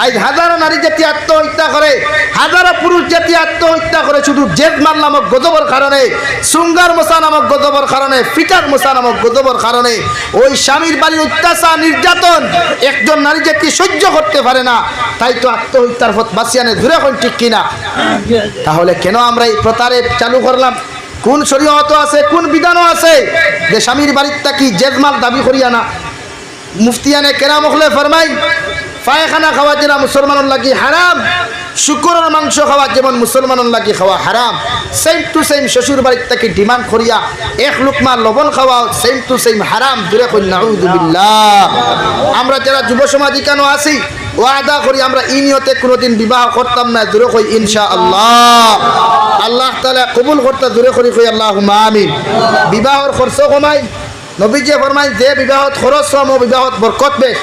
আজ হাজারো নারী জাতি আত্মহত্যা করে, হাজারো পুরুষ জাতি আত্মহত্যা করে শুধু জেদমাল নামক গজবের কারণে, সুঙ্গার মশা নামক গজবের কারণে, ফিটার মশা নামক গজবের কারণে। ওই স্বামীর বাড়ির অত্যাচার নির্যাতন একজন নারী জাতি সহ্য করতে পারে না, তাই তো আত্মহত্যার পথ বাঁচিয়ানে দূরে কোন ঠিক কিনা? তাহলে কেন আমরা এই প্রতারে চালু করলাম? কোন শরীয়ত আছে, কোন বিধানও আছে যে স্বামীর বাড়ির থাকি জেদমাল দাবি করিয়া না? মুফতিয়ানে কেরাম হলে ফরমাই, পায়খানা খাওয়া যেটা মুসলমানের লাগি হারাম, শুকরের মাংস খাওয়া যেমন মুসলমানের লাগি খাওয়া হারাম, সেম টু সেম শ্বশুর বাড়ির থেকে ডিমান্ড করিয়া এক লুকমা লবণ খাওয়া সেম টু সেম হারাম। দূরে কই নাউযুবিল্লাহ। আমরা যারা যুব সমাজ কেন আছি, ওয়াদা করি আমরা এই নিয়তে কোনোদিন বিবাহ করতাম না। দূরে কই ইনশাআল্লাহ। আল্লাহ তাআলা কবুল করতে দূরে করি কই আল্লাহুম্মা আমিন। বিবাহর খরচ কমাই, নবীজি ফরমাই যে বিবাহত খরচ কম ও বিবাহত বরকত বেশ।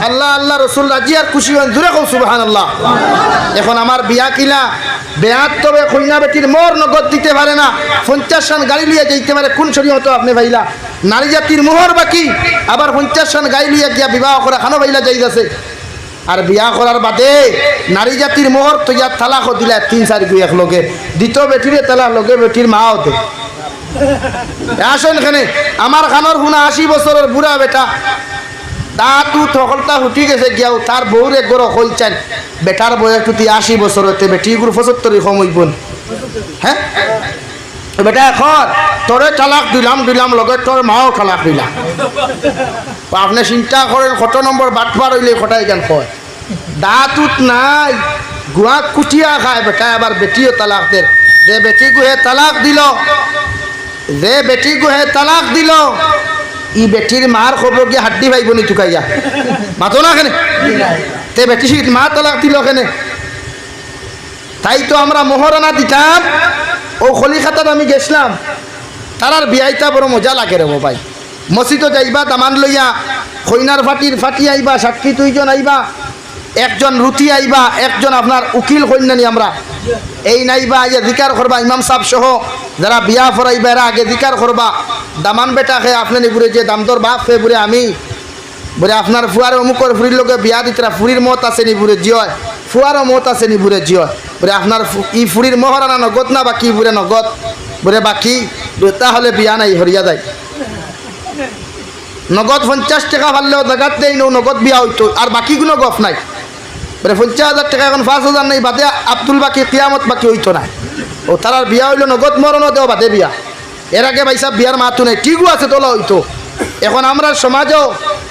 আল্লাহ আল্লাহ রসুল রাজি আর খুশি হন। দূরে কও সুবহানাল্লাহ। এখন আমার বিয়া কিলা বেয়াত তবে কইনা বেটির মোর নগদ দিতে পারে না, 50 খান গাড়ি লিয়ে যাইতে পারে। কোন শরীয়ত আপনি ভাইলা? নারী জাতির মোহর বাকি, আবার 50 খান গাড়ি লিয়ে গিয়া বিবাহ করা খানো ভাইলা যাইতাছে। আর বিয়া করার বাদে নারী জাতির মোহর তো ইয়া তালাক দিলা 3-4 গুই এক লগে দ্বিতীয় বেটিরে তালাক লগে বেটির মা হতে। আসেন এখানে আমার খানোর হুনা 80 বছরের বুড়া বেটা, তা তু থকলতা হুটি গেছে গিয়াও তার বউরে গড় হইছেন বেটার বয়স তুই 80 বছর হতে, বেটি গুলো 75 সময় বোন। হ্যাঁ বেটা এখন তোরে তালাক দিলাম লগে তোর মাও তালাক দিলাম। আপনি চিন্তা করেন কত নম্বর বাটবার হইলে খটাই গান কয় দাঁতুত নাই গুয়া কুটিয়া খায় বেটা। আবার বেটিও তালাক দেন, যে বেটি গুহে তালাক দিল, যে বেটি গুহে তালাক দিল, ই বেটির মার খবর গিয়ে হাড্ডি ভাইব নি টুকাইয়া মাতো না কেন? তে বেটি মা তালাক দিল কেন? তাই তো আমরা মোহরানা দিতাম। ও খলিখাতাত আমি গেছিলাম, তারার বিয়াইটা বড় মজা লাগে রে ভাই। মসজিদও যাইবা দামান লইয়া, কইনার ফাটি আইবা, সাক্ষী 2 জন আইবা, একজন রুটি আইবা, একজন আপনার উকিল কইনানি আমরা এই নাইবা আইয়া জিকার করবা। ইমাম সাহেব সহ যারা বিয়া ফরাইবা এরা আগে জিকার করবা। দামান বেটা খে আপনি নিবুরে যে দামদর বাপ ফে বুড়ে আমি বলে আপনার ফুয়ার অমুকর ফুরির লোকে বিয়া দিতরা, ফুরির মত আছে নিবুরে জিয়, ফুয়ারও মত আছে নিবুরে জিয়। বলে আপনার ই ফুরির মহরানা নগদ না বাকি? বুড়ে নগদ। বলে বাকি? তাহলে বিয়া নাই, হরিয়া যায়। নগদ 50 টাকা পারলেও জাগাত দেই নগদ বিয়া হইতো, আর বাকি কোনো গফ নাই। বলে 50,000 টাকা এখন 5,000 নাই, বাদে আব্দুল বাকি কিয়ামত বাকি হইতো না। ও তারার বিয়া হইলো নগদ মরণও দেও বাদে বিয়া। এর আগে ভাইসা বিয়ার মাতো নাই, ঠিকও আছে তোলা হইতো। এখন আমরা সমাজও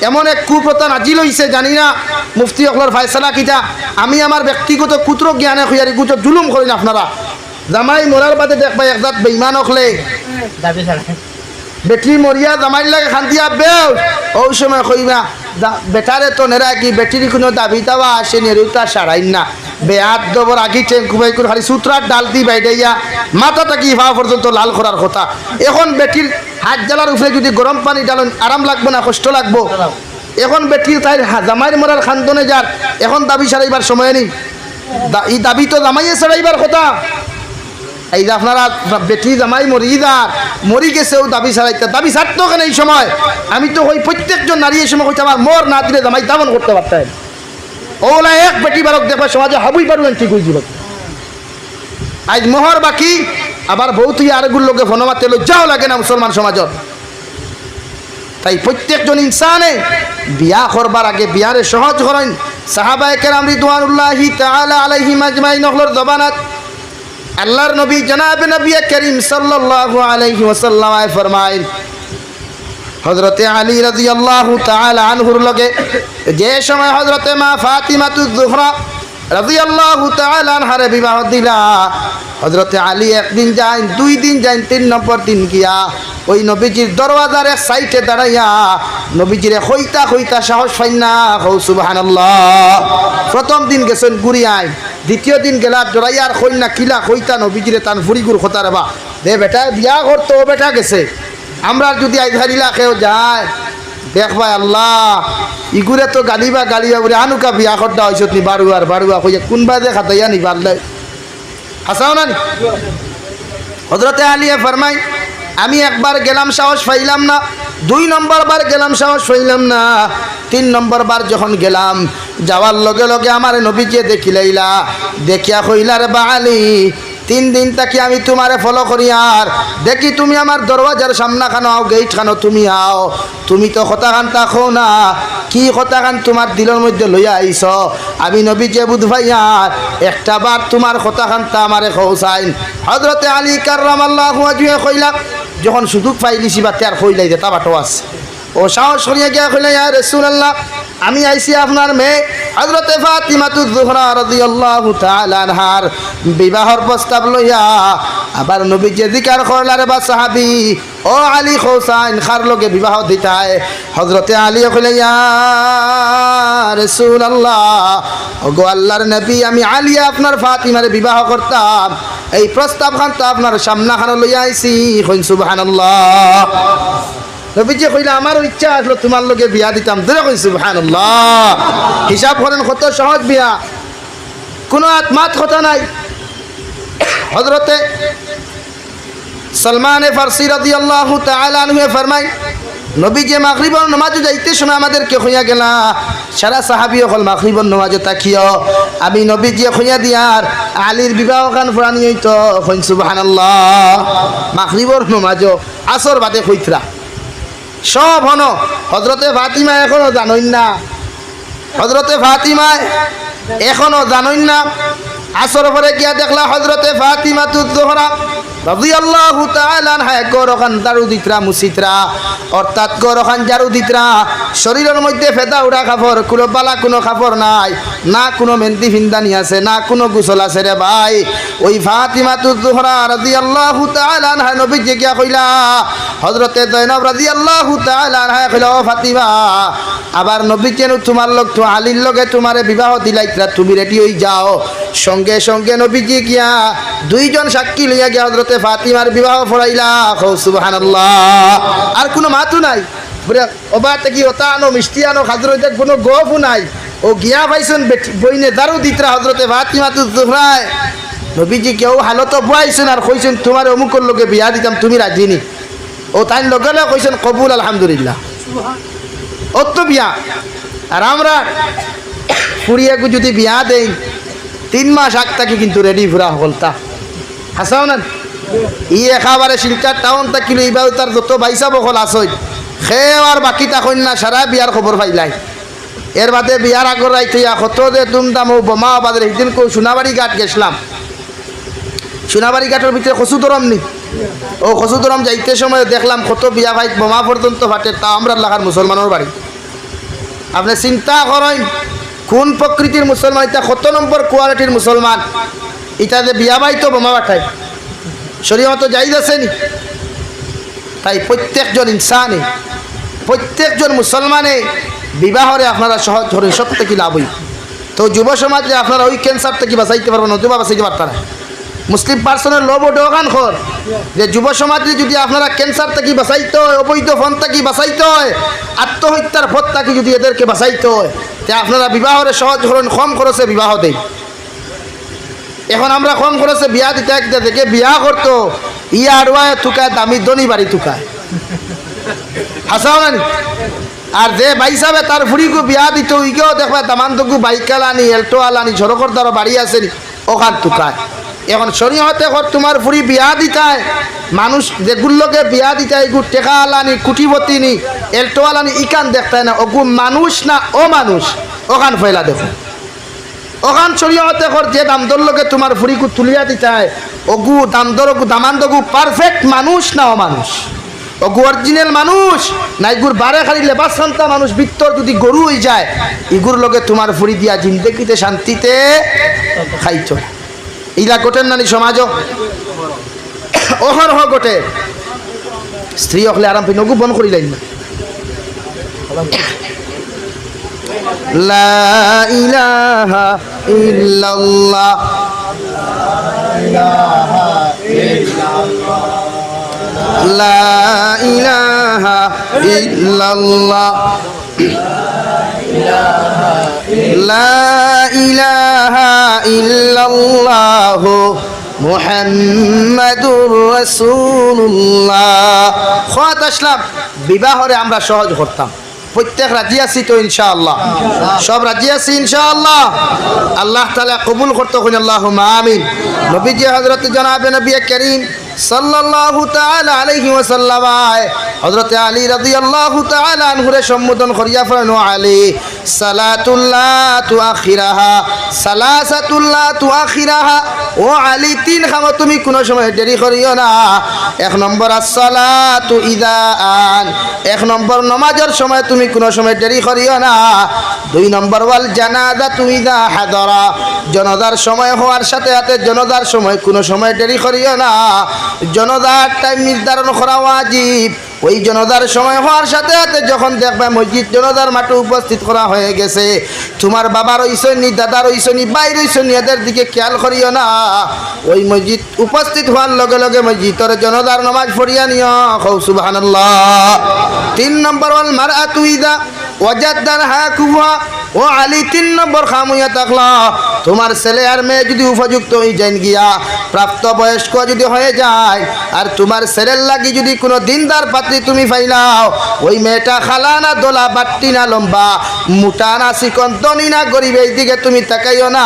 এমন এক কুপ্রথা নাজিল হইছে, জানি না মুফতি অকলর ফায়সালা কিটা। আমি আমার ব্যক্তিগত কুত্র জ্ঞানে খুঁয়ারি কুচো জুলুম করেন আপনারা। জামাই মরার বাদে দেখবা একজাত বেইমান হলে বেটি মরিয়া জামাইর লাগে খান্দিয়া বেও, ওই সময় কইবা বেটারে তো নেরা কি বেটির কোনো দাবি দাওয়া আসে নেরুতা সারাইন না। বেয়াত দবর আগি কুবাই করে খালি সূত্রার ডাল দি বাইডাইয়া মাথাটা কি ভাব পর্যন্ত লাল করার কথা। এখন বেটির হাত জ্বালার উপরে যদি গরম পানি ডালেন আরাম লাগবো না কষ্ট লাগবো? এখন বেটির তাই জামাইর মরার খান্দনে যার এখন দাবি সারাইবার সময় নেই। এই দাবি তো জামাইয়ে সারাইবার কথা। এই যে আপনারা বেটি জামাই মরি গেছেও দাবি ছাড়াইতে, দাবি ছাড়তো কেন এই সময়? আমি তো ওই প্রত্যেকজন নারী এই সময় কইতে আমার মোর না দিলে জামাই দামন করতে পারতেন। ওলা এক বেটি বারক দেখবা সমাজে হাবুই পারবেন ঠিক হয়েছিল। আজ মোহর বাকি, আবার বউ তুই আরেকগুলো লোকে ফোনমাতে লজ্জাও লাগে না মুসলমান সমাজত। তাই প্রত্যেকজন ইনসানে বিয়া করবার আগে বিয়ারে সহজ করেন। সাহাবায়ে কেরাম রিদওয়ানুল্লাহি তাআলা আলাইহিম আজমাইন হলর জবানাত আল্লাহর নবী জনাব নবী করিম সাল্লাল্লাহু আলাইহি ওয়াসাল্লাম ফরমায়েন, হযরতে আলী রাদিয়াল্লাহু তাআলা আনহুর লগে যে সময় হযরতে মা ফাতিমাতুজ জোহরা রাদিয়াল্লাহু তাআলা আনহার বিবাহ দিলা, হযরতে আলী একদিন যায়, 2 দিন যায়, 3 নম্বর দিন গিয়া ওই নবীজির দরওয়াজার এক সাইডে দাঁড়াইয়া নবীজিরে কইতা সাহস পাই না হৌ সুবহানাল্লাহ। প্রথম দিন গেছেন গুড়িয়ায়, দ্বিতীয় দিন গেলা জড়াইয়ার কইনা কিলা কইতা নবীজিরে তান ফুরিগুর কথা রেবা দে বেটা বিয়া করতো ও বেটা গেছে। আমরা যদি আইধারিলা কেউ যায় দেখবা আল্লাহ ইগুরে তো গালিবা বলে আনুকা বিয়া করতে হয়েছ নি বাড়ুয়া কইয়া কোনবা যে খাতাইয়া নি বাড়লে হাসাও না। হযরতে আলী ফরমাই আমি একবার গেলাম সাহস পাইলাম না, 2 নম্বর বার গেলাম সাহস পাইলাম না, 3 নম্বর বার যখন গেলাম যাওয়ার লগে লগে আমার নবীকে দেখিলাইলা, দেখিয়া কইলার বালি 3 দিন তাকি আমি তোমারে ফলো করি আর দেখি তুমি আমার দরওয়াজার সামনা খানো আও, গেট খানো তুমি আও, তুমি তো কথাখান তাকো না, কি কথাখান তোমার দিলের মধ্যে লইয়া আইছ, আমি নবীকে বুঝবাইয়ার একটা বার তোমার কথাখান তা আমারে খৌসাইন। হযরতে আলী কাররামাল্লাহু ওয়াজহু কইলা যখন সুযোগ পাইলিছি বা তার কইলাই যেটা বাটো আছে, ও সাহস করিয়া গিয়া কইলা ইয়া রাসূলুল্লাহ আমি আইছি আপনার মেয়ে হযরতে ফাতিমাতুজ জোহরা রাদিয়াল্লাহু তাআলা আনহার বিবাহর প্রস্তাব লইয়া। আবার নবীজি জিকির করলারে বা সাহাবী ও আলী হোসাইন খার লগে বিবাহ দিতায়। হযরতে আলী কইলা ইয়া রাসূলুল্লাহ ওগো আল্লাহর নবী আমি আলী আপনার ফাতিমারে বিবাহ করতাম, এই প্রস্তাব খান তো আপনার সামনা খান লইয়া আইছি, কইন সুবহানাল্লাহ। নবীজি কইলা আমারও ইচ্ছা আসলো তোমার লগে বিয়া দিতাম, ধরে কই সুবহানাল্লাহ। হিসাব করেন কত সহজ বিয়া, কোনো আত্মাত কথা নাই। হযরতে সলমান ফারসি রাদিয়াল্লাহু তাআলা আনহু ফরমাই নবীজি মাগরিবের নামাজে যাইতে সময় আমাদেরকে কইয়া গেলা, সারা সাহাবী হল মাগরিবের নামাজে তাকিও, আমি নবীজি কইয়া দিয়ার আলীর বিবাহ গান ফুরানি হইতো, কইন সুবহানাল্লাহ। মাগরিবের নামাজও আসর বাদে কইতরা সব হন। হযরতে ফাতিমা এখনো জানইন না, হযরতে ফাতিমা এখনো জানইন না। আসর পরে গিয়া দেখলা হযরতে ফাতিমাতুজ জোহরা রাদিয়াল্লাহু তাআলা আনহা গরখান জারু দিতরা মুসিতরা, অর্থাৎ গরখান জারু দিতরা, শরীরের মধ্যে ফেদা উড়া কাপড়, কোনো বালা কোনো কাপড় নাই, না কোনো মেহেন্দি ফিন্দানি আছে, না কোনো গোসল আছে রে ভাই। ওই ফাতিমাতুজ জোহরা রাদিয়াল্লাহু তাআলা আনহা নবীজি গিয়া কইলা, হযরতে জয়নব রাদিয়াল্লাহু তাআলা আনহা কইলা ও ফাতিমা আবার নবী কেন তোমার লোক তো আলীর লগে তোমারে বিবাহ দিলাইতরা, তুমি রেডি হই যাও। সঙ্গে সঙ্গে নবীজি গিয়া 2 জন সাক্ষী লইয়া গিয়া হযরতে ফাতিমার বিবাহ পড়াইলা, সুবহানাল্লাহ। আর কোনো মাতু নাই, ওবা থেকে ওতা আনো মিষ্টি আনো খাজর হইতে কোনো গফও নাই। ও গিয়া পাইছেন বইনে দারু দিতরা হযরতে ফাতিমাতুজ জোহরা, নবীজি কেউ হালত বুয়াইছেন আর কইছেন তোমার অমুকর লগে বিয়া দিতাম, তুমি রাজি নি? ও তাই লগে লগে কইছেন কবুল আলহামদুলিল্লাহ, অত বিয়া। আর আমরা ফুরিয়াকে যদি বিয়া দেই 3 মাস আগ থেকে কিন্তু রেডি ফুরা হলতা হাসাও না। ই একেবারে শিলচার টাউন থাকিল এইবার তার যত বাইসা বকল আসই সেও আর বাকি তখন না, সারা বিয়ার খবর পাইলাই। এর বাদে বিয়ার আগর রাইতে কত যে দুমদাম ও বোমা বাদের একদিন সোনাবাড়ি ঘাট গেছিলাম, সোনাবাড়ি ঘাটের ভিতরে কচুদরম নি, ও কচুদরম যাইতে সময় দেখলাম কত বিয়া ভাই বোমা পর্যন্ত ফাটে, তা আমরা লাগার মুসলমানের বাড়ি। আপনি চিন্তা করেন কোন প্রকৃতির মুসলমান, এটা কত নম্বর কোয়ালিটির মুসলমান, এটা যে বিয়া বাই তো বোমা পাঠায়, শরীয়ত জায়েজ আছে নি? তাই প্রত্যেকজন ইনসানে, প্রত্যেকজন মুসলমানে বিবাহরে আপনারা সহজ ধরেন সব থেকে লাভ হই। তো যুব সমাজে আপনারা ওই ক্যান্সার থেকে বাঁচাইতে পারবেন, নতুবা বাঁচাইতে পারতারা। মুসলিম পার্সনের লোভ ও ডোগান খর যে যুব সমাজে যদি আপনারা ক্যান্সার থেকে বাঁচাইতে হয়, অবৈধ ফোন থেকে বাঁচাইতে হয়, আত্মহত্যার পথ থেকে যদি এদেরকে বাঁচাইতে হয়, তে আপনারা বিবাহরে সহজ ধরেন কম খরচে বিবাহ দেই। এখন আমরা কম খরচে বিয়া দিতে একটা দেখে বিয়া করতো ইয়া আড়ুয়ায় থুকায় দামি দনি বাড়ি থুকায় হাসাও না। আর যে বাইসাবে তার ফুড়িকে বিয়া দিত ইকেও দেখবে দামান্তকু বাইকাল আনি এল্টো আলানি ঝরকর দ্বারা বাড়ি আসেনি ওখান থুকায়। এখন শরীয়তে ঘর তোমার ফুড়ি বিয়া দিতায়, মানুষ যেগুলোকে বিয়া দিতায় এগু টেকা আলানি কুটিপতি নি এল্টো আলানি ইকান দেখতায় না, ওগু মানুষ না ও মানুষ ওখান ফেলা দেখো। ওখান শরীয়তে ঘর যে দামদর লোকে তোমার ফুড়িকু তুলিয়া দিতায় ওগু দামদর দামান্দগু পারফেক্ট মানুষ না ও মানুষ, ওগু অরিজিনাল মানুষ না এগুর বারে খালি লেবাস শান্তা মানুষ ভিতর যদি গরু হয়ে যায়, এগুর লোকে তোমার ফুড়ি দিয়া জিন্দেগিতে শান্তিতে খাইছ। ইলা গোটেন নানি সমাজ অহরহ গোটে স্ত্রী হলে আরাম পেয়ে নগু বন করি লাইন না। লা ইলাহা ইল্লাল্লাহ লা ইলাহা ইল্লাল্লাহ লা ইলাহা ইল্লাল্লাহ মুহাম্মাদুর রাসূলুল্লাহ। খোয়াত আসলাম বিবাহরে আমরা সহজ করতাম। প্রত্যেক রাজি আছি তো ইনশাআল্লাহ? সব রাজি আছি ইনশাআল্লাহ? আল্লাহ তাআলা কবুল করতে কোন আল্লাহুম্মা আমিন। নবীজি হযরত জনাবে নবী করিম সাল্লাল্লাহু তাআলা আলাইহি ওয়াসাল্লাম হযরত আলী রাদিয়াল্লাহু তাআলা আনহুরে সম্বোধন করিয়া ফরমানো, আলী সালাতুল্লাহ তুআখিরাহা সালাসাতুল্লাহ তুআখিরাহা। ও আলী, তিন কাম তুমি কোনো সময় দেরি করিও না। এক নম্বর আসসালাতু ইযা আন, এক নম্বর নামাজের সময় তুমি কোনো সময় দেরি করিও না। দুই নম্বর ওয়াল জানাজাতু ইযা হাদারা, জনাজার সময় হওয়ার সাথে সাথে জনাজার সময় কোনো সময় দেরি করিও না। জনাজার টাইম নির্ধারণ করা ওয়াজিব। ওই জনাজার সময় হওয়ার সাথে সাথে যখন দেখবে মসজিদ জনাজার মাঠে উপস্থিত করা হয়ে গেছে, তোমার বাবার রইসনি, দাদার রইসনি, ভাই রইসনি, এদের দিকে খেয়াল করিও না। ওই মসজিদ উপস্থিত হওয়ার লগে লগে মসজিদের জনাজার নামাজ পড়িয়া নিও। কও সুবহানাল্লাহ। তিন নম্বর ওয়াল মারআতু ইযা ওয়াজাদাহা কুফা। ও আলী, তিন নম্বর খামুয়া থাকলা, তোমার ছেলে আর মেয়ে যদি উপযুক্ত হয়ে যান গিয়া, প্রাপ্ত বয়স্ক যদি হয়ে যায়, আর তোমার ছেলের লাগি যদি কোনো দিনদার পাত্রী তুমি পাইলাও, ওই মেয়েটা খালা না দোলা, বাট্টি না লম্বা, মোটা না চিকন, ধনী না গরিব, এই দিকে তুমি তাকাইও না।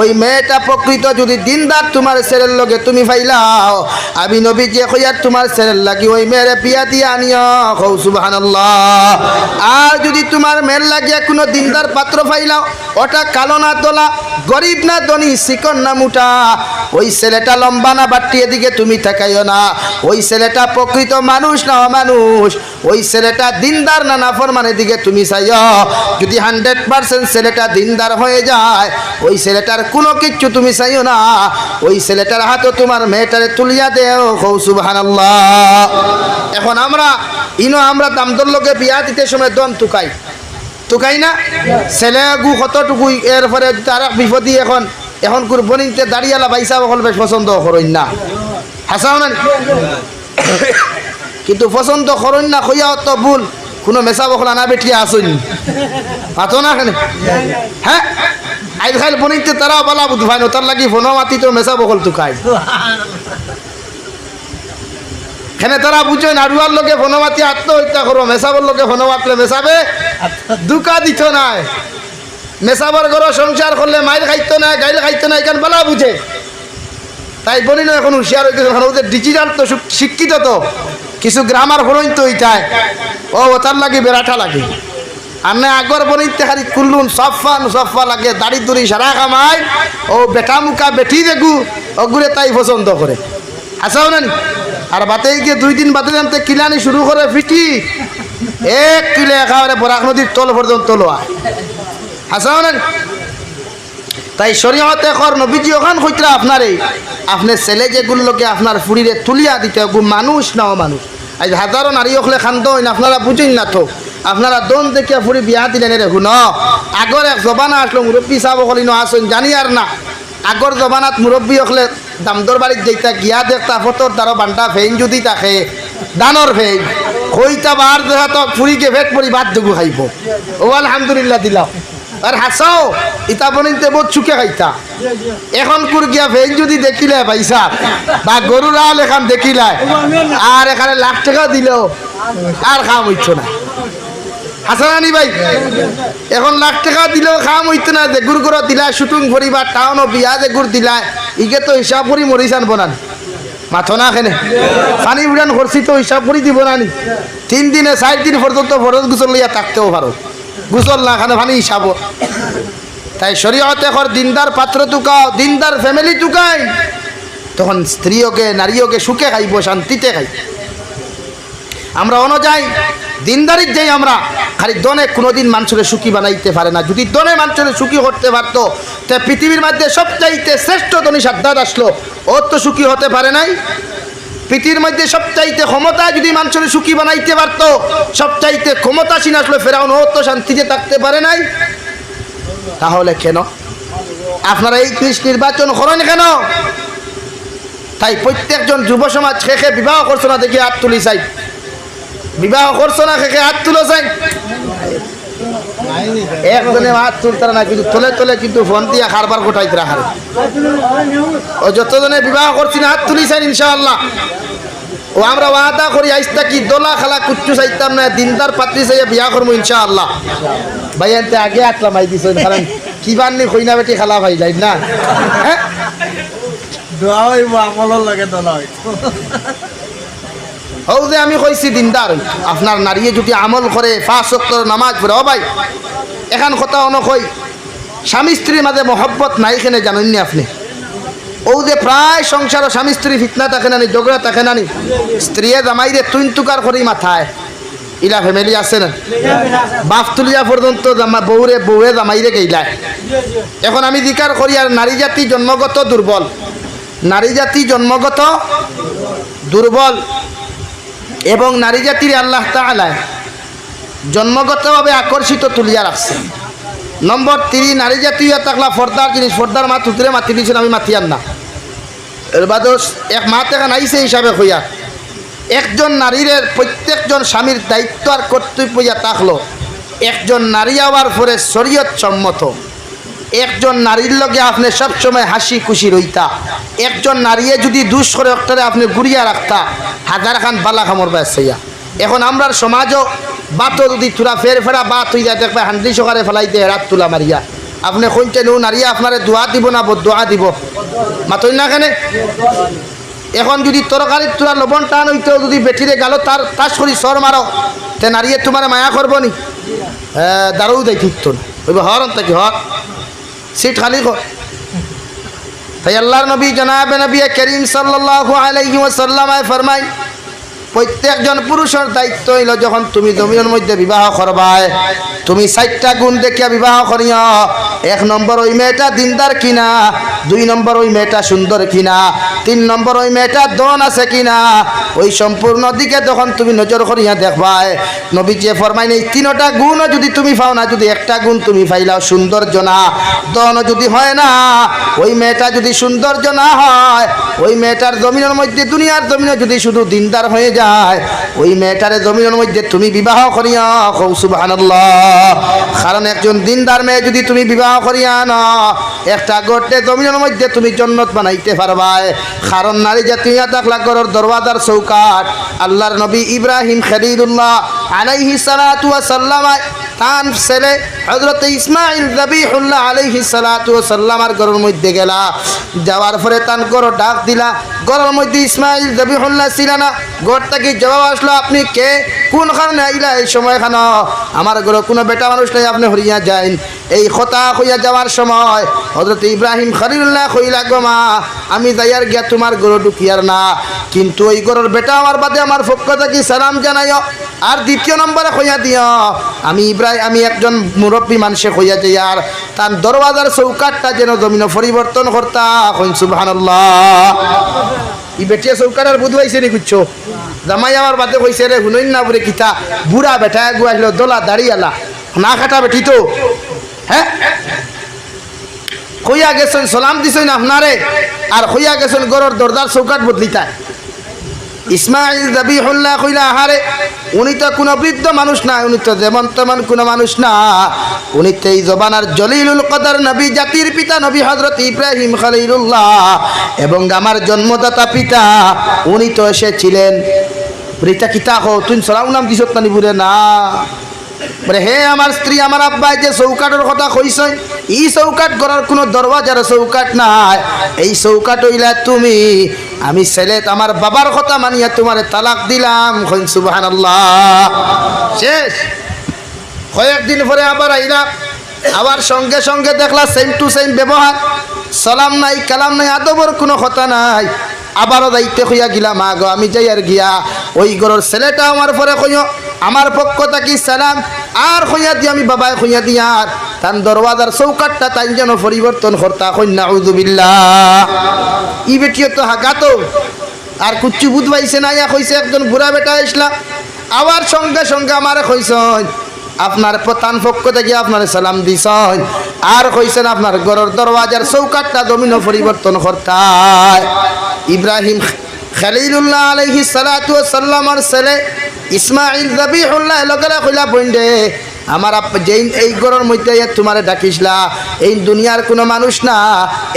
ওই মেয়েটা প্রকৃত যদি দিনদার তোমার ছেলের লগে তুমি পাইলাও, আমি নবী যে কইয়ার তোমার ছেলের লাগি ওই মেয়েরে বিয়া দিয়া আনিও। কও সুবহানাল্লাহ। আর যদি তোমার মেয়ের লাগিয়া কোনো দিনদার পাত্র পাইলাও, ওটা কালো না দোলা, গরিব না ধনী, চিকন না মোটা, ওই ছেলেটা লম্বা না বাট্টি, এদিকে তুমি তাকাইও না। ওই ছেলেটা প্রকৃত মানুষ না অমানুষ, ওই ছেলেটা দিনদার না নাফরমানের দিকে তুমি চাইও। যদি 100% ছেলেটা দিনদার হয়ে যায়, ওই ছেলেটার কোনো কিচ্ছু তুমি চাইও না। ওই ছেলেটার হাতে তোমার মেয়েটারে তুলিয়া দেও। কও সুবহানাল্লাহ। এখন আমরা দামদর লোকে বিয়া দিতে সময় দম তুকাই না, ছেলে গু কতটুকু, এরপরে তার বিপদী। এখন কুরবানিতে দাঁড়িয়ালা বাইসা বকল বেশ পছন্দ করেন না, হাসাও না, কিন্তু পছন্দ করেন না কইয়াও তো ভুল। কোনো মেসা বকল আনা বেঠিয়া আসুন পাতো না কেন? হ্যাঁ, আজকাল বনিতে তারা বলা বুধ ভাই তার লাগি ফোন মাতি তো মেসা বকল তুকাই। এখানে তারা বুঝেন আড়ুয়ার লোকে ফোনমাতি আত্মহত্যা করো, মেসাবর লোকে ফোন মাতলে মেসাবে দুকা দিত নাই। মেসাবর ঘর সংসার করলে মাইল খাইতো না, গাইল খাইতো না, এখানে বলা বুঝে। তাই বলি না এখন হুঁশিয়ার হইতে, ওদের ডিজিটাল তো শিক্ষিত, তো কিছু গ্রামার হরইন তো ওইটায় ও তার লাগে বেড়াটা লাগে। আর না আগর বনিতে খালি কুল্লুন সফা লাগে, দাড়ি দুড়ি সারা কামাই, ও বেটা মুখা বেটি দেখু ওগুলো তাই পছন্দ করে, হাসাও না। আর বাতে গিয়ে 2 দিন বাদে জানতে কিলানি শুরু করে ফিটি, 1 কিলো একেবারে বরাক নদীর তল পর্যন্ত লয়, হাসাও না। তাই শরীয়তে কর নবীজি ওখান কইতরা আপনার ছেলে যেগুলোকে আপনার ফুড়িরে তুলিয়া দিতে, মানুষ না অমানুষ। আজ হাজারো নারী ওখলে খান্ত হইন, আপনারা বুঝেন না তো। আপনারা দন দেখিয়া ফুড়ি বিয়া দিলেন রে শুন। আগর এক জবানা আসলো মুরব্বী সাহেব কলিন আসুন, জানি আর না। আগর জবানাত মুরব্বী হলে দামদর বাড়ির যেটা গিয়া দেখতা ফটোর দ্বারা বান্ডা ফেইন যদি থাকে, দানর ফেইন কইতা বার দেখা তো ফুরিকে ভেট পরি বাদ দুগু খাইব। ও আলহামদুলিল্লাহ দিলাম। আর হাসাও ইতা বনিতে বহুত চুকে খাইতা। এখন কুর গিয়া ফেইন যদি দেখিলে পয়সা বা গরুর আল এখান দেখিলে, আর এখানে লাখ টাকা দিলেও আর খাম হইত না, হাসানি ভাই। এখন লাখ টাকা দিলেও খাম হইতো না। যে গুড় করে দিলা শুটুং পরিবার টাউন ও বিয়া যে গুড় দিলা, ইকে তো হিসাব করি মরিসান বনান মাথো না খেনে পানি উড়ান করছি তো হিসাব করি দিব না। 3 দিনে 4 দিন পর্যন্ত ফরজ গোসল লইয়া থাকতেও পারো, গোসল না খানে পানি হিসাব। তাই শরীয়তে কর দিনদার পাত্র তুকাও, দিনদার ফ্যামিলি তুকাই, তখন স্ত্রীকে নারীকে সুখে খাইব, শান্তিতে খাই। আমরা অনুযায়ী দিনদারির যাই আমরা খালি দনে কোনোদিন মানুষের সুখী বানাইতে পারে না। যদি দনে মানুষের সুখী করতে পারতো, তা পৃথিবীর মধ্যে সবচাইতে শ্রেষ্ঠ ধনী সাদ্দাত আসলো, ও তো সুখী হতে পারে নাই। পৃথিবীর মধ্যে সবচাইতে ক্ষমতা যদি মানুষের সুখী বানাইতে পারতো, সবচাইতে ক্ষমতাসীন আসলো ফেরাউন, ও তো শান্তিতে থাকতে পারে নাই। তাহলে কেন আপনারা এই নির্বাচন করেন কেন? তাই প্রত্যেকজন যুব সমাজ খেখে বিবাহ করছো না দেখি হাত তুলি চাই, বিবাহ করছো না খেখে হাত তুলো চাই। একজনে হাত তুলতারা না, কিন্তু তলে তলে কিন্তু ফোন দিয়া খারবার গোটাইতে রাখার। ও যতজনে বিবাহ করছি না হাত তুলিছেন ইনশাআল্লাহ। ও আমরা ওয়াদা করি আইস্তা কি দোলা খালা কুচ্ছু চাইতাম না, দিনদার পাত্রী চাইয়া বিয়া করবো ইনশাআল্লাহ। ভাই আনতে আগে আটলা মাই দিছেন, কারণ কি বাননি কইনা বেটি খালা ভাই যাই না। হ্যাঁ দোয়া হইব আমলের লাগে দোয়া হইব। ও যে আমি কইছি দিনদার আপনার নারী যদি আমল করে 5 ওয়াক্ত নামাজ পড়ে। ও ভাই এখন কথা অনকই স্বামী স্ত্রীর মাঝে মহব্বত নাই কেনে জানেন নি আপনি? ও যে প্রায় সংসার স্বামী স্ত্রী ফিতনা থাকে না, ঝগড়া থাকে না, স্ত্রী জামাইরে তুইন তুকার করি মাথায় ইলা ফ্যামিলি আছে না, বাপ তুলিয়া পর্যন্ত বউয়ে জামাইরে গেইলায়। এখন আমি জিকার করি আর নারী জাতি জন্মগত দুর্বল, নারী জাতি জন্মগত দুর্বল এবং নারী জাতির আল্লাহ তাআলা জন্মগতভাবে আকর্ষিত তুলিয়া রাখছে। নম্বর 3, নারী জাতি থাকলা ফর্দার জিনিস, ফর্দার মা তুতরে মাতি দিয়েছেন, আমি মাতিয়ার না। এর বাদে এক মা থেকে নাইছে হিসাবে হইয়া একজন নারীর প্রত্যেকজন স্বামীর দায়িত্ব আর কর্তব্য ইয়া থাকলো একজন নারী হওয়ার পরে শরীয়ত সম্মত একজন নারীর লগে আপনি সবসময় হাসি খুশি রইতা। একজন নারীয়ে যদি দুষ করে অক্টারে আপনি গুড়িয়া রাখতা, হাজার খান বালা খামর বাসাইয়া। এখন আমরা সমাজও বাতো যদি তুরা ফেরা বাত হয়ে যায়, দেখবে হান্ডি সকারে ফেলাইতে রাত তুলা মারিয়া। আপনি শুনছেন ও নারী আপনারে দোয়া দিব না বদোয়া দিব? মাতই না কেন? এখন যদি তরকারির তুরা লবণ টান হইতেও যদি বেটিরে গেল তার তাস করি সর মারো, তে নারীয়ে তোমার মায়া করবো নি? দাঁড়াও দেয় ঠিক তো ওই হরন থাকি হর সিট খালি কর। তাই আল্লাহর নবী জনাবে নবী করিম সাল্লাল্লাহু আলাইহি ওয়াসাল্লাম ফরমায় প্রত্যেকজন পুরুষের দায়িত্ব হইল যখন তুমি জমিনের মধ্যে বিবাহ করবায় তুমি 4টা গুণ দেখিয়া বিবাহ করিও। 1 নম্বর ওই মেয়েটা দিনদার কিনা, 2 নম্বর ওই মেয়েটা সুন্দর কিনা, 3 নম্বর ওই মেয়েটা দন আছে কিনা। ওই সম্পূর্ণ দিকে যখন তুমি নজর করিয়া দেখবায় নবীজি ফরমাইন এই 3টা গুণও যদি তুমি পাও না, যদি একটা গুণ তুমি পাইলাও সৌন্দর্য না, দন যদি হয় না, ওই মেয়েটা যদি সৌন্দর্য না হয়, ওই মেয়েটার জমিনের মধ্যে দুনিয়ার জমিনে যদি শুধু দিনদার হয়ে যায়, ওই মেয়েটারে জমিনের মধ্যে তুমি বিবাহ করিয়া সুবহানাল্লাহ। কারণ একজন দিনদার মেয়ে যদি তুমি বিবাহ করিয়া না, একটা গড়তে জমিনের মধ্যে তুমি জন্নত বানাইতে পারবা। কারণ নারী জাতীয় থাকলা ঘরের দরওয়াজার চৌকাট। আল্লাহর নবী ইব্রাহিম খলিলুল্লাহ আলাইহিস সালাতু ওয়াস সালাম তান ছেলে হযরত ইসমাঈল যাবিহুল্লাহ আলাইহিস সালাতু ওয়াস সালামের ঘরের মধ্যে গেলা। যাওয়ার পরে তান ঘর ডাক দিলা, ঘরের মধ্যে ইসমাঈল যাবিহুল্লাহ ছিল না। ঘর থেকে জবাব আসলো, আপনি কে, কোন কারণে আইলা এই সময় খান? আমার ঘরে কোনো বেটা মানুষ নাই, আপনি হরিয়া যাইন। এই কথা হইয়া যাওয়ার সময় হযরত ইব্রাহিম খলিলুল্লাহ কইলা, গো মা আমি যাইয়ার গিয়া তোমার ঘরে ঢুকিয়ার না, কিন্তু ওই ঘরের বেটা আমার বাদে আমার পক্ষ থেকে সালাম জানাইও। আর 2 নম্বরে কইয়া দিও আমি একজন মুরব্বী মানুষে কইয়া যাই আর তার দরওয়াজার চৌকাটটা যেন জমিন পরিবর্তন করতা। কইন সুবহানাল্লাহ। ই বেটিয়া চৌকাটার বুধ হয়েছে নি কুচ্ছ জামাই আমার বাদে কইছে রে হুনইন না বলে কিতা বুড়া বেটা গুয়াইল দোলা দাঁড়িয়ালা না কাটা বেটি তো। হ্যাঁ কইয়া গেছেন সালাম দিছেন আপনারে আর কইয়া গেছেন গরর দরজার চৌকাট বদলিতা। ইসমাঈল যাবিহুল্লাহ কইলা, আহারে উনি তো কোনো বৃদ্ধ মানুষ না, উনি তো যেমন তেমন কোনো মানুষ না, উনি তো এই জবানার জলিলুল কদর নবী জাতির পিতা নবী হযরত ইব্রাহিম খলিলুল্লাহ এবং আমার জন্মদাতা পিতা, উনি তো এসেছিলেন। বৃতা কিতা হো তুই সালাম নাম দিছত না নিবুরে না বলে, হে আমার স্ত্রী আমার আব্বা যে চৌকাটের কথা কইছেন, এই চৌকাট করার কোনো দরওয়াজার চৌকাট নাই, এই চৌকাট হইলা তুমি। আমি ছেলে আমার বাবার কথা মানিয়া তোমারে তালাক দিলাম। কইন সুবহানাল্লাহ। শেষ। কয়েকদিন পরে আবার আইলা, আবার সঙ্গে সঙ্গে দেখলা সেম টু সেম ব্যবহার, সালাম নাই কালাম নাই, আদবর কোনো কথা নাই। আবারও দায়িত্ব হইয়া গিলা, মা গো আমি যাই আর গিয়া ওই ঘরের ছেলেটা আমার পরে কইও আমার পক্ষ থাকি সালাম আর কইয়া দিয়ে আমি বাবাই কইয়া দিয়া আর তার দরওয়াজার চৌকাটটা তাই যেন পরিবর্তন করতা। কই নাউযু বিল্লাহ। ই বেটিও তো হাগাতো আর কুচ্ছু বুধ পাইছে না, ইয়া কইছে একজন বুড়া বেটা আসলা, আবার সঙ্গে সঙ্গে আমারে কইছেন আপনার প্রধান পক্ষ থেকে আপনার সালাম দিছেন আর কইছেন আপনার ঘরের দরওয়াজার চৌকাটটা জমিন পরিবর্তন করতায়। ইব্রাহিম খলিলুল্লাহ আলাইহিস সালাতু ওয়াস সালামের ছেলে ইসমাঈল যাবিহুল্লাহ লগরা কইলা বইন্ডে আমার যেই এই ঘরের মধ্যে তোমারে ডাকিসলা এই দুনিয়ার কোনো মানুষ না,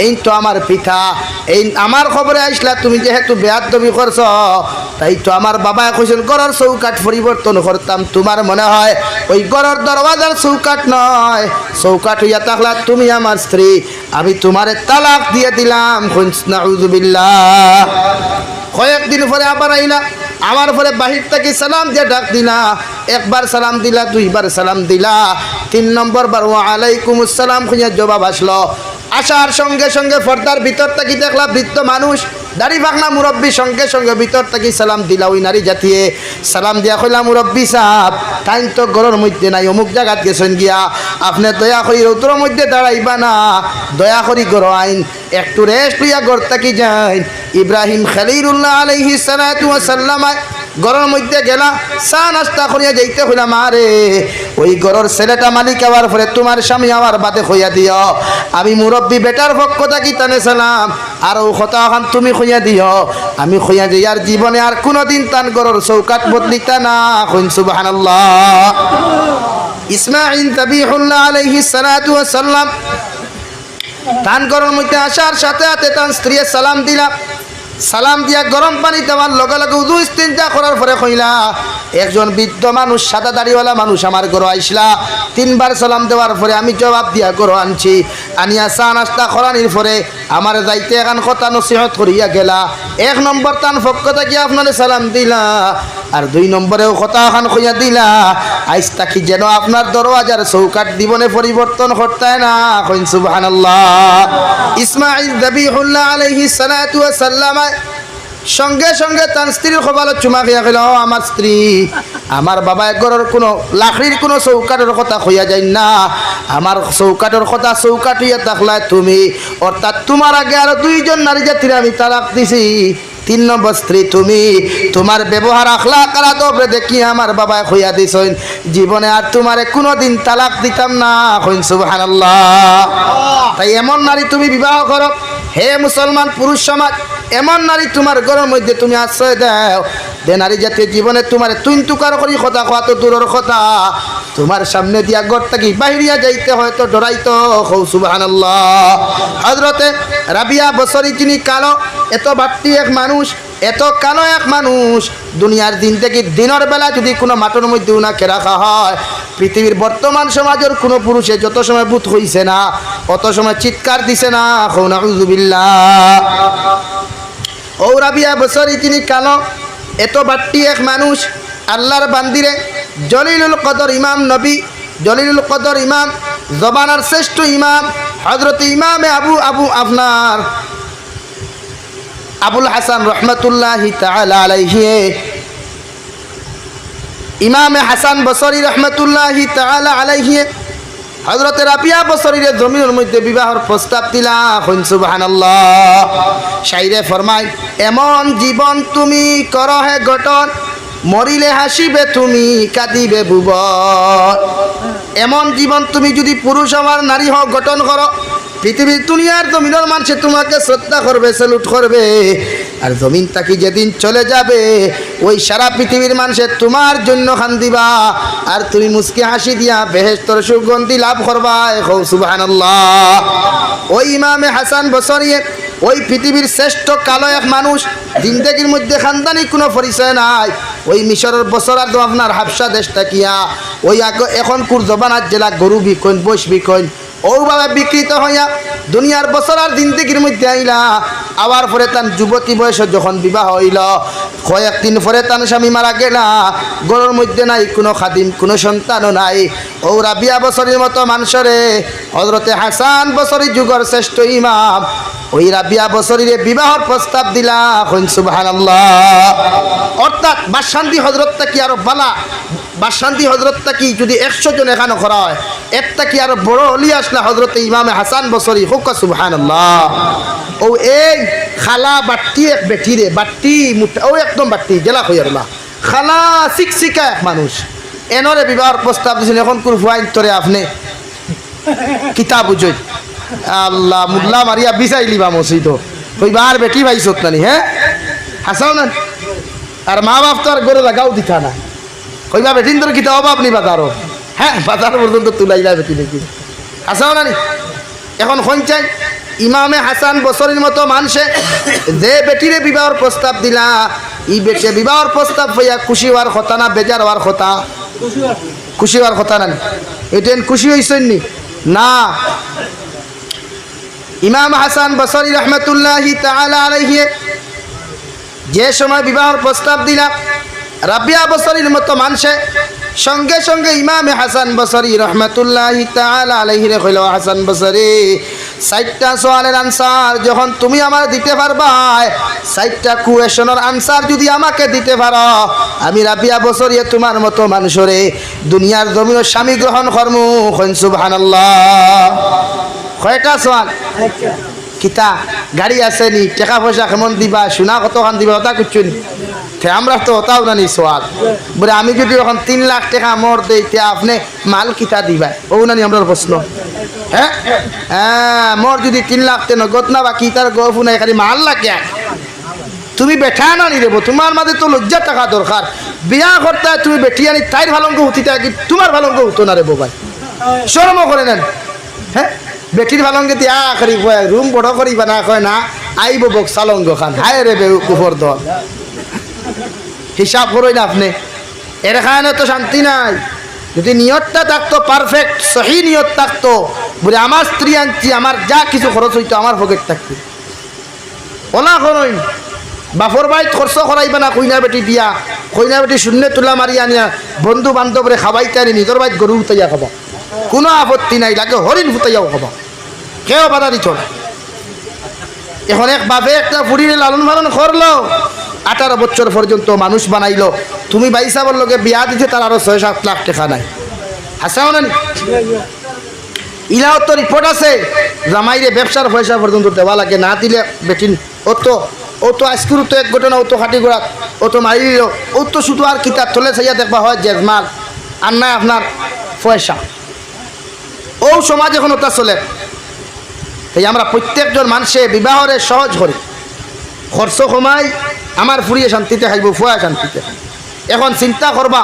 এই তো আমার পিতা। এই আমার খবরে আসলা তুমি যেহেতু বেয়াদবি করছ, তাই তো আমার বাবা কইছিল ঘরের চৌকাঠ পরিবর্তন করতাম। তোমার মনে হয় ওই ঘরের দরওয়াজার চৌকাঠ নয়, চৌকাঠ হইয়া থাকলা তুমি আমার স্ত্রী, আমি তোমারে তালাক দিয়ে দিলাম। নাউযুবিল্লাহ। কয়েকদিন পরে আবার আইলা, আমার পরে বাহির থেকে সালাম দিয়ে ডাক দিলা। একবার সালাম দিলা, দুইবার সালাম দিলা, 3 নম্বর বার ওয়া আলাইকুম আসসালাম খুঁজে জবাব আসলো। আসার সঙ্গে সঙ্গে পর্দার ভিতর থেকে দেখলা বৃদ্ধ মানুষ, দাড়ি পাকনা মুরব্বী, সঙ্গে সঙ্গে ভিতর থেকে সালাম দিলা। ওই নারী জাতিয়ে সালাম দিয়া কইলা, মুরব্বী সাহেব তাই তো ঘরের মধ্যে নাই, অমুক জায়গাত গেছেন গিয়া, আপনি দয়া করি রৌদ্রের মধ্যে দাঁড়াইবা না, দয়া করি ঘর আইন, একটু রেস্ট লইয়া ঘর থাকি যাইন। ইব্রাহিম খলিলুল্লাহ আলাইহিস সালাতু ওয়াস সালাম ঘরের মধ্যে গেলা, চা নাস্তা করিয়া যাইতে হইলাম। আরে ওই ঘরের ছেলেটা মালিক হওয়ার পরে তোমার স্বামী আমার বাদে হইয়া দিও, আমি মুরব্বী বেটার পক্ষ থাকি তানে সালাম, আর ও কথা এখন তুমি হইয়া দিও, আমি হইয়া যাই। আর জীবনে আর কোনোদিন তান ঘরের চৌকাট বদলিতা না। কইন সুবহানাল্লাহ। ইসমাঈল যাবিহুল্লাহ আলাইহিস সালাতু ওয়াস সালাম তান ঘরের মধ্যে আসার সাথে সাথে তান স্ত্রী সালাম দিলা। সালাম দিয়া গরম পানি দেওয়ার লগে লগে উযু ইস্তিনজা করার পরে কইলা, একজন বৃদ্ধ মানুষ সাদা দাড়িওয়ালা মানুষ আমার ঘরে আইসলা। 3 বার সালাম দেওয়ার পরে আমি জবাব দিয়া ঘরে আনছি। আনিয়া চা নাস্তা করানির পরে আমার যাইতে এখন কথা নসিহত করিয়া গেলা। 1 নম্বর তান পক্ষ থেকে আপনারে সালাম দিলা, আর 2 নম্বরেও কথা এখন কইয়া দিলা, আইজ তাকি যেন আপনার দরওয়াজার চৌকাট জীবনে পরিবর্তন করতে না। কইন সুবহানাল্লাহ। ইসমাঈল যাবিহুল্লাহ আলাইহিস সালাতু ওয়াস সালাম সঙ্গে সঙ্গে তার স্ত্রীর কপালে চুমা খেয়া গেল, আমার স্ত্রী, আমার বাবা ঘরের কোনো লাকড়ির কোনো চৌকাটের কথা হইয়া যায় না, আমার চৌকাটের কথা চৌকাট হইয়া থাকলা তুমি, অর্থাৎ তোমার আগে আরো 2 জন নারী জাতির আমি তালাক দিছি। 3 নম্বর স্ত্রী তুমি, তোমার ব্যবহার আখলাক আর আদবে দেখি আমার বাবা হইয়া দিছেন, জীবনে আর তোমারে কোনোদিন তালাক দিতাম না। কইন সুবহানাল্লাহ। তাই এমন নারী তুমি বিবাহ করো। হে মুসলমান পুরুষ সমাজ, এমন নারী তোমার ঘরের মধ্যে তুমি আশ্রয় দাও, যে নারী জাতীয় জীবনে তোমার তুই তুকার করি কথা কোয়া তো দূরের কথা, তোমার সামনে দিয়া ঘর থাকি বাহিরিয়া যাইতে হয়তো ডরাইতো। হৌ সুবহানাল্লাহ। হযরতে রাবিয়া বসরি, যিনি কালো, এত বাট্টি এক মানুষ, এত কালো এক মানুষ, দুনিয়ার দিন থেকে দিনের বেলা যদি কোনো মাঠের মধ্যে উনাকে রাখা হয়, পৃথিবীর বর্তমান সমাজের কোনো পুরুষে যত সময় বুত হইছে না, অত সময় চিৎকার দিছে না। নাউযুবিল্লাহ। ও রাবিয়া বসরি, যিনি কালো, এত বাট্টি এক মানুষ, আল্লাহর বান্দিরে, জলিলুল কদর ইমাম নবী, জলিলুল কদর ইমাম, জবানার শ্রেষ্ঠ ইমাম, হযরত ইমামে আপনার আবুল হাসান রহমতুল্লাহি তাআলা আলাইহি, ইমামে হাসান বসরি রহমতুল্লাহি তাআলা আলাইহি হযরত রাবিয়া বসরির জমিনের মধ্যে বিবাহের প্রস্তাব দিলা। কইন সুবহানাল্লাহ। শাইরে ফরমায়, এমন জীবন তুমি করো হে গঠন, মরিলে হাসিবে তুমি কাঁদিবে ভুবন। এমন জীবন তুমি যদি পুরুষ হওয়ার নারী হও গঠন করো, পৃথিবীর দুনিয়ার জমিনের মানুষে তোমাকে শ্রদ্ধা করবে, স্যালুট করবে, আর জমিন তাকি যেদিন চলে যাবে, ওই সারা পৃথিবীর মানুষে তোমার জন্য কান্দিবা, আর তুমি মুস্কি হাসি দিয়া বেহেশতের সুগন্ধি লাভ করবা। সুবহানাল্লাহ। ওই ইমামে হাসান বসরি, ওই পৃথিবীর শ্রেষ্ঠ কালো এক মানুষ, জিন্দেগির মধ্যে খানদানি কোনো পরিচয় নাই, ওই মিশরের বছর আর আপনার হাবসা দেশ থাকিয়া, ওই এখন কুরজবানার জেলা গরু বিকইন, বৈশ বিকইন, ওভাবে বিকৃত হইয়া দুনিয়ার বছর আর জিন্দেগির মধ্যে আইলা। আবার পরে তার যুবতী বয়সে যখন বিবাহ হইল, কয়েকদিন পরে তার স্বামী মারা গেলা, ঘরের মধ্যে নাই কোনো খাদিম, কোনো সন্তানও নাই। ও রাবিয়া বসরির মতো মানুষরে হযরতে হাসান বসরি যুগের শ্রেষ্ঠ ইমাম, ওই রাবিয়া বসরিরে বিবাহর প্রস্তাব দিলা। কইন সুবহানাল্লাহ। অর্থাৎ বাদশান্তি হযরতটা কি আরো বালা, বাদশান্তি হযরতটা কি যদি 100 জন এখানে করা হয়, একটা কি আরো বড় অলি আসলা হযরতে ইমামে হাসান বসরি। হুক সুবহানাল্লাহ। ও এই খালা বাট্টি এক বেটিরে, বাট্টি ও একদম বাট্টি জেলা হইয়ারলা, খালা শিক্ষিকা এক মানুষ, এনরে বিবাহর প্রস্তাব দিয়েছেন। এখন কোন ফুয়াইন তরে আপনি কিতাব বুঝই, আল্লাহ মুল্লা মারিয়া বিচাইলি বা মসজিদ কইবার বেটি ভাইছত নানি, হ্যাঁ হাসাও না, আর মা বাপ তো আর গরু লাগাও দিতা না, কইবা বেটিন তোর কিতা অভাব নিবা তারও, হ্যাঁ বাজার পর্যন্ত তুলাইলা বেটি নাকি আসাও না নি এখন চাই ইমামে হাসান বসরির মতো মানুষে যে বেটিরে বিবাহর প্রস্তাব দিলা ই বেটে বিবাহর প্রস্তাব হইয়া খুশি হওয়ার কথা না বেজার হওয়ার কথা খুশি হওয়ার কথা না এটেন খুশি হইছেন নি না ইমাম হাসান বসরি রহমতুল্লাহি তাআলা আলাইহি যে সময় বিবাহর প্রস্তাব দিলা রাবিয়া বসরির মতো মানুষে সঙ্গে সঙ্গে ইমামে হাসান বসরি রহমতুল্লাহি তাআলা আলাইহি রে কইল হাসান বসরি 60টা সওয়ালের আনসার যখন তুমি আমার দিতে পারবা 60টা কোয়েশনের আনসার যদি আমাকে দিতে পারো আমি রাবিয়া বসরি তোমার মতো মানুষরে দুনিয়ার জমিন স্বামী গ্রহণ করমু কইন সুবহানাল্লাহ কয়টা সওয়াল কিতা গাড়ি আছে নি টাকা পয়সা কেমন দিবা সোনা কতখান দিবা ওটা কিচ্ছু আমরা তো ওটাও জানি সোয়াল বলে আমি যদি এখন 3 লাখ টাকা মোর দেই তে আপনি মাল কিতা দিবা ও নানি আমার প্রশ্ন হ্যাঁ হ্যাঁ মোর যদি 3 লাখ টাকা নগদ না বাকি তার গফু নাই খালি মাল লাগে তুমি বেঠা না নি দেবো তোমার মাঝে তো লজ্জা টাকা দরকার বিয়া করতে তুমি বেটি আনি তাইর ভালঙ্গ হতিতে কি তোমার ভালঙ্গ হতো না রে বাবা শরম করে নেন হ্যাঁ বেটির ভালঙ্গে দিয়া করি রুম বড় করিবা না কয় না আইব বক সালঙ্গ খান হায় রে বে কুফর দল হিসাব করই না আপনি এর কারণে তো শান্তি নাই যদি নিয়তটা থাকতো পারফেক্ট সহি নিয়ত থাকতো বলে আমার স্ত্রী আনছি আমার যা কিছু খরচ হইতো আমার পকেট থাকতো ওলা করই বাপর বাইত খরচ করাইবা না কইনা বেটি বিয়া কইনা বেটি শূন্য তুলা মারি আনিয়া বন্ধু বান্ধবরে খাবাইতে আনি নিজের বাইত গরু উঠাইয়া খাবা কোনো আপত্তি নাই লাগে হরিণ ফুটাইয়াও খাবা কেউ বাধা দিত না এখন এক বাপে একটা ফুড়ির লালন পালন করলো 18 বছর পর্যন্ত মানুষ বানাইলো তুমি বাইসাবর লোকে বিয়া দিতে তার আরো 6-7 লাখ টাকা নাই হাসাও না ইলাও তো রিপোর্ট আছে জামাইরে ব্যবসার পয়সা পর্যন্ত দেওয়া লাগে না দিলে বেটিন ও তো আজকের তো এক ঘটনা ও তো খাটি গোড়া ও তো মারি দিল ও তো শুধু আর কিতাব তোলে চাইয়া দেখবা হয় জেজমাল আর নাই আপনার পয়সা ও সমাজ এখন ওটা চলে তাই আমরা প্রত্যেকজন মানুষে বিবাহরে সহজ করি খরচ কমাই আমার ফুরিয়ে শান্তিতে খাইব ফুয়া শান্তিতে এখন চিন্তা করবা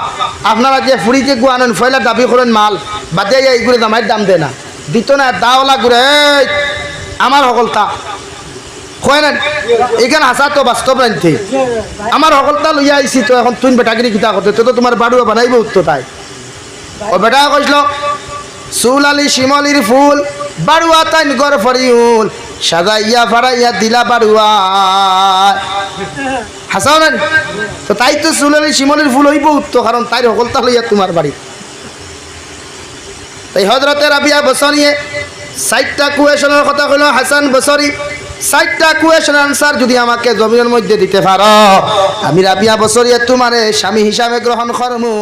আপনারা যে ফুরিতে গু আনেন ফয়লা দাবি করেন মাল বাদে এইগুলো দামাইয়ের দাম দেয় না দিত না দাওলা ঘুরে আমার সকলতা কয় না এখানে হাসা তো বাস্তব রাখতে আমার সকলতা লইয়া আইসি তো এখন তুই বেটাগিরি কিতা করতে তো তোমার বাড়ুয়া বানাইব উত্তর তাই ও বেটা কইছিল চুল আলি শিমলির ফুল বাড়ুয়া তাই গর ফরিউল সাজাইয়া ফাড়াইয়া দিলা বাড়ুয়া হাসাও না তো তাই তো চুল আলি শিমলির ফুল হইব উত্তর কারণ তাই সকলতা লইয়া তোমার বাড়ি তাই হযরতে রাবিয়া বসরিয়ে 60টা কুয়েশনের কথা কইল হাসান বসরি 60টা কুয়েশন আনসার যদি আমাকে জমিনের মধ্যে দিতে পারো আমি রাবিয়া বসরিয়ে তোমারে স্বামী হিসাবে গ্রহণ করমু।